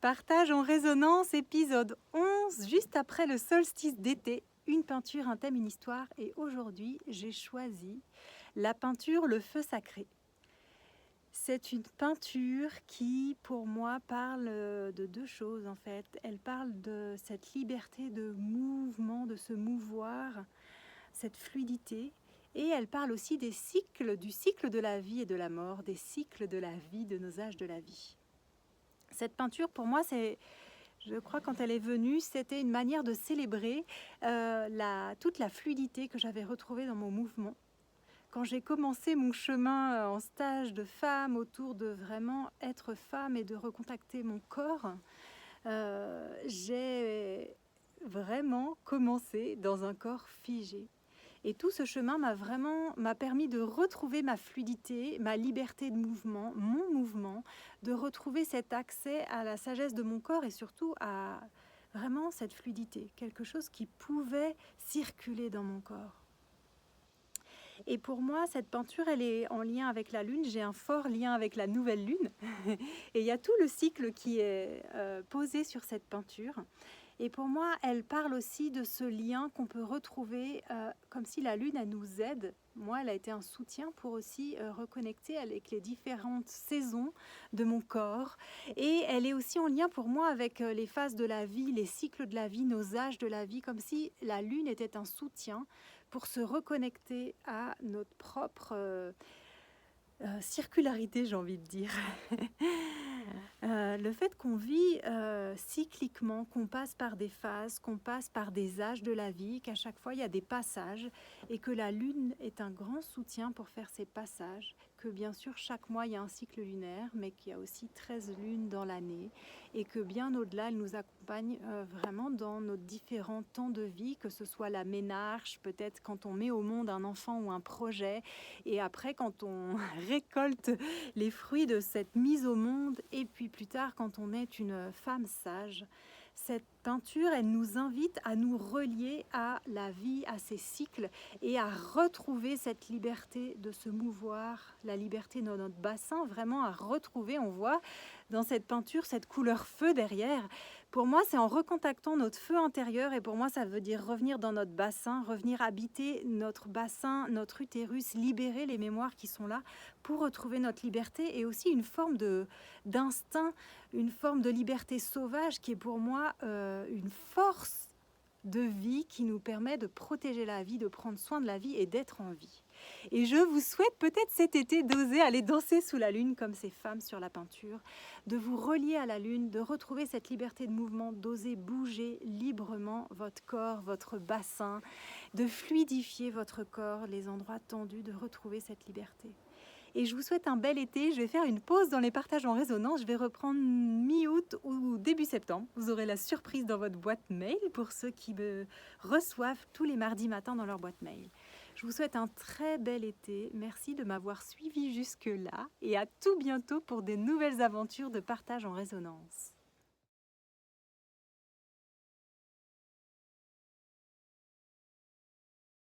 Partage en résonance, épisode 11, juste après le solstice d'été. Une peinture, un thème, une histoire. Et aujourd'hui, j'ai choisi la peinture Le Feu Sacré. C'est une peinture qui, pour moi, parle de deux choses en fait. Elle parle de cette liberté de mouvement, de se mouvoir, cette fluidité. Et elle parle aussi des cycles, du cycle de la vie et de la mort, des cycles de la vie, de nos âges de la vie. Cette peinture, pour moi, je crois quand elle est venue, c'était une manière de célébrer toute la fluidité que j'avais retrouvée dans mon mouvement. Quand j'ai commencé mon chemin en stage de femme autour de vraiment être femme et de recontacter mon corps, j'ai vraiment commencé dans un corps figé. Et tout ce chemin m'a permis de retrouver ma fluidité, ma liberté de mouvement, mon mouvement, de retrouver cet accès à la sagesse de mon corps et surtout à vraiment cette fluidité, quelque chose qui pouvait circuler dans mon corps. Et pour moi, cette peinture, elle est en lien avec la lune. J'ai un fort lien avec la nouvelle lune. Et il y a tout le cycle qui est posé sur cette peinture. Et pour moi, elle parle aussi de ce lien qu'on peut retrouver comme si la lune, elle nous aide. Moi, elle a été un soutien pour aussi reconnecter avec les différentes saisons de mon corps. Et elle est aussi en lien pour moi avec les phases de la vie, les cycles de la vie, nos âges de la vie, comme si la lune était un soutien pour se reconnecter à notre propre circularité, j'ai envie de dire. Le fait qu'on vit cycliquement, qu'on passe par des phases, qu'on passe par des âges de la vie, qu'à chaque fois il y a des passages et que la lune est un grand soutien pour faire ces passages, que bien sûr chaque mois il y a un cycle lunaire, mais qu'il y a aussi 13 lunes dans l'année et que bien au-delà elle nous accompagne vraiment dans nos différents temps de vie, que ce soit la ménarche, peut-être quand on met au monde un enfant ou un projet, et après quand on récolte les fruits de cette mise au monde, et puis plus tard quand on est une femme sage. Cette peinture, elle nous invite à nous relier à la vie, à ses cycles et à retrouver cette liberté de se mouvoir, la liberté dans notre bassin, vraiment à retrouver, on voit dans cette peinture cette couleur feu derrière. Pour moi, c'est en recontactant notre feu intérieur, et pour moi, ça veut dire revenir dans notre bassin, revenir habiter notre bassin, notre utérus, libérer les mémoires qui sont là pour retrouver notre liberté et aussi une forme d'instinct, une forme de liberté sauvage qui est pour moi une force de vie qui nous permet de protéger la vie, de prendre soin de la vie et d'être en vie. Et je vous souhaite peut-être cet été d'oser aller danser sous la lune comme ces femmes sur la peinture, de vous relier à la lune, de retrouver cette liberté de mouvement, d'oser bouger librement votre corps, votre bassin, de fluidifier votre corps, les endroits tendus, de retrouver cette liberté. Et je vous souhaite un bel été. Je vais faire une pause dans les partages en résonance. Je vais reprendre mi-août ou début septembre. Vous aurez la surprise dans votre boîte mail pour ceux qui me reçoivent tous les mardis matins dans leur boîte mail. Je vous souhaite un très bel été. Merci de m'avoir suivi jusque-là et à tout bientôt pour des nouvelles aventures de partage en résonance.